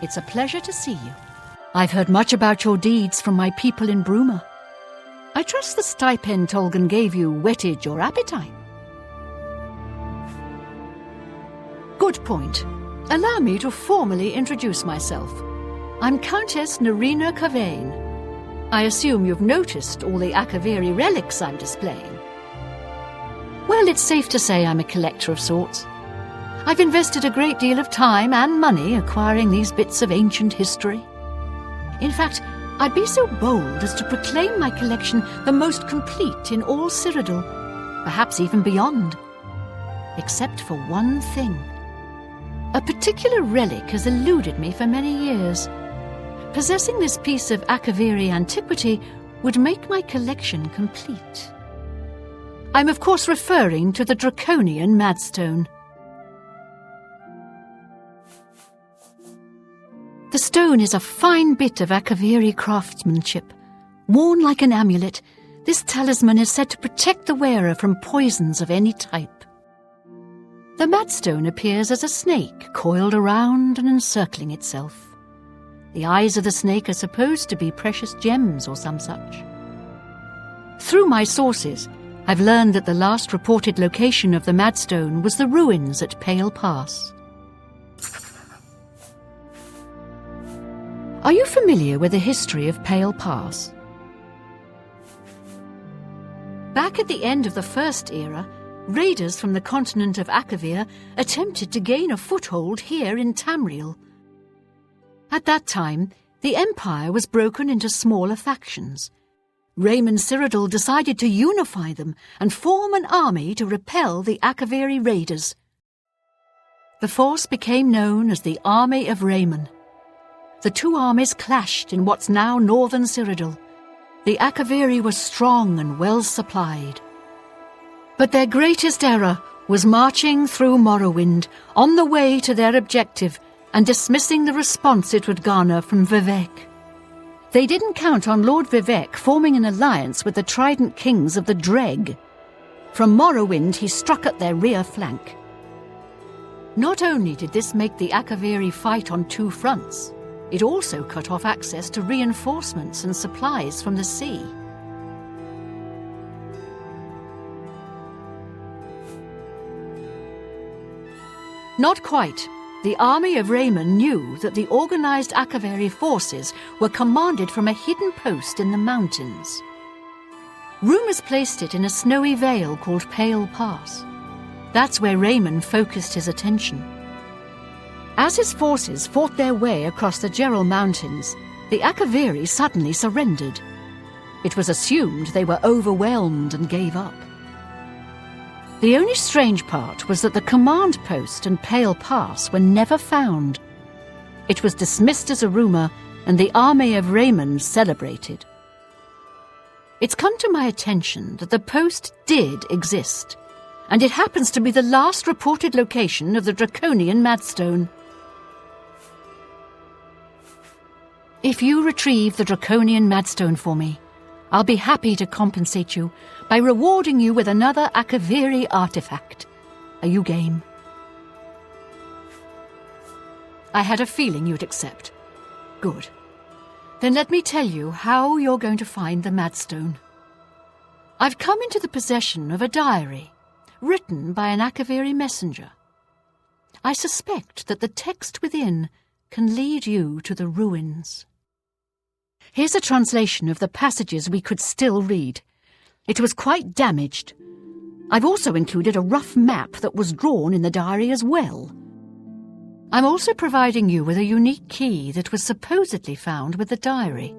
It's a pleasure to see you. I've heard much about your deeds from my people in Bruma. I trust the stipend Tolgan gave you whetted your appetite. Good point. Allow me to formally introduce myself. I'm Countess Nerina Cavane. I assume you've noticed all the Akaviri relics I'm displaying. Well, it's safe to say I'm a collector of sorts. I've invested a great deal of time and money acquiring these bits of ancient history. In fact, I'd be so bold as to proclaim my collection the most complete in all Cyrodiil, perhaps even beyond. Except for one thing. A particular relic has eluded me for many years. Possessing this piece of Akaviri antiquity would make my collection complete. I'm of course referring to the Draconian Madstone. The stone is a fine bit of Akaviri craftsmanship. Worn like an amulet, this talisman is said to protect the wearer from poisons of any type. The Madstone appears as a snake coiled around and encircling itself. The eyes of the snake are supposed to be precious gems or some such. Through my sources, I've learned that the last reported location of the Madstone was the ruins at Pale Pass. Are you familiar with the history of Pale Pass? Back at the end of the First Era, raiders from the continent of Akavir attempted to gain a foothold here in Tamriel. At that time, the Empire was broken into smaller factions. Raymond Cyrodiil decided to unify them and form an army to repel the Akaviri raiders. The force became known as the Army of Raymond. The two armies clashed in what's now northern Cyrodiil. The Akaviri were strong and well supplied. But their greatest error was marching through Morrowind on the way to their objective and dismissing the response it would garner from Vivek. They didn't count on Lord Vivek forming an alliance with the Trident Kings of the Dreg. From Morrowind he struck at their rear flank. Not only did this make the Akaviri fight on two fronts, it also cut off access to reinforcements and supplies from the sea. Not quite. The army of Raymond knew that the organized Akaviri forces were commanded from a hidden post in the mountains. Rumors placed it in a snowy vale called Pale Pass. That's where Raymond focused his attention. As his forces fought their way across the Gerald Mountains, the Akaviri suddenly surrendered. It was assumed they were overwhelmed and gave up. The only strange part was that the command post and Pale Pass were never found. It was dismissed as a rumor, and the army of Raymond celebrated. It's come to my attention that the post did exist, and it happens to be the last reported location of the Draconian Madstone. If you retrieve the Draconian Madstone for me, I'll be happy to compensate you by rewarding you with another Akaviri artifact. Are you game? I had a feeling you'd accept. Good. Then let me tell you how you're going to find the Madstone. I've come into the possession of a diary, written by an Akaviri messenger. I suspect that the text within can lead you to the ruins. Here's a translation of the passages we could still read. It was quite damaged. I've also included a rough map that was drawn in the diary as well. I'm also providing you with a unique key that was supposedly found with the diary.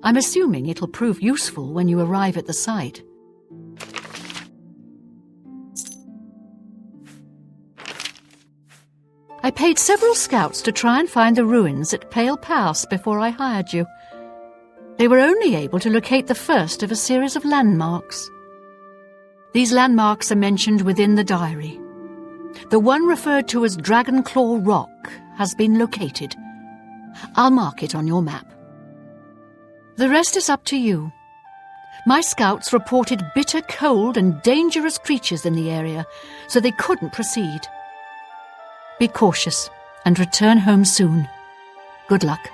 I'm assuming it'll prove useful when you arrive at the site. I paid several scouts to try and find the ruins at Pale Pass before I hired you. They were only able to locate the first of a series of landmarks. These landmarks are mentioned within the diary. The one referred to as Dragonclaw Rock has been located. I'll mark it on your map. The rest is up to you. My scouts reported bitter cold and dangerous creatures in the area, so they couldn't proceed. Be cautious and return home soon. Good luck.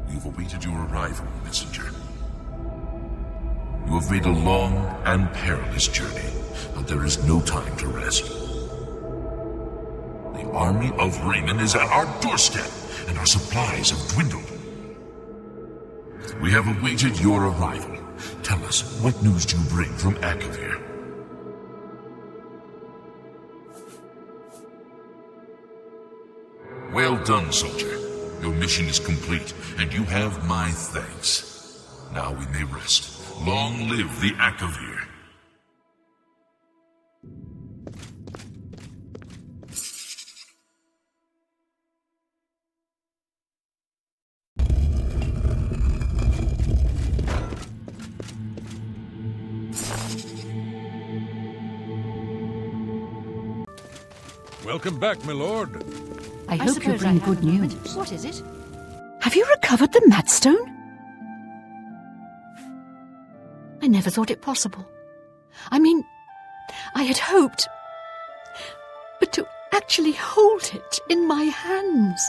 You've awaited your arrival, messenger. You have made a long and perilous journey, but there is no time to rest. The army of Raymond is at our doorstep, and our supplies have dwindled. We have awaited your arrival. Tell us, what news do you bring from Akavir? Well done, soldier. Your mission is complete, and you have my thanks. Now we may rest. Long live the Akavir. Welcome back, my lord. I hope you suppose bring I good have a moment. news. What is it? Have you recovered the Madstone? I never thought it possible. I mean, I had hoped. But to actually hold it in my hands.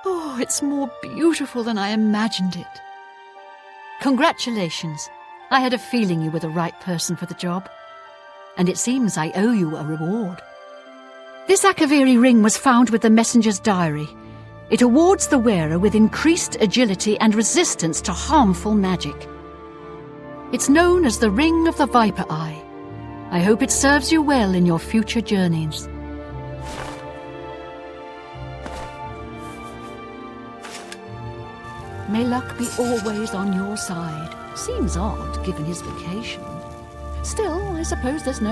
Oh, it's more beautiful than I imagined it. Congratulations. I had a feeling you were the right person for the job. And it seems I owe you a reward. This Akaviri ring was found with the messenger's diary. It awards the wearer with increased agility and resistance to harmful magic. It's known as the Ring of the Viper Eye. I hope it serves you well in your future journeys. May luck be always on your side. Seems odd, given his vacation. Still, I suppose there's no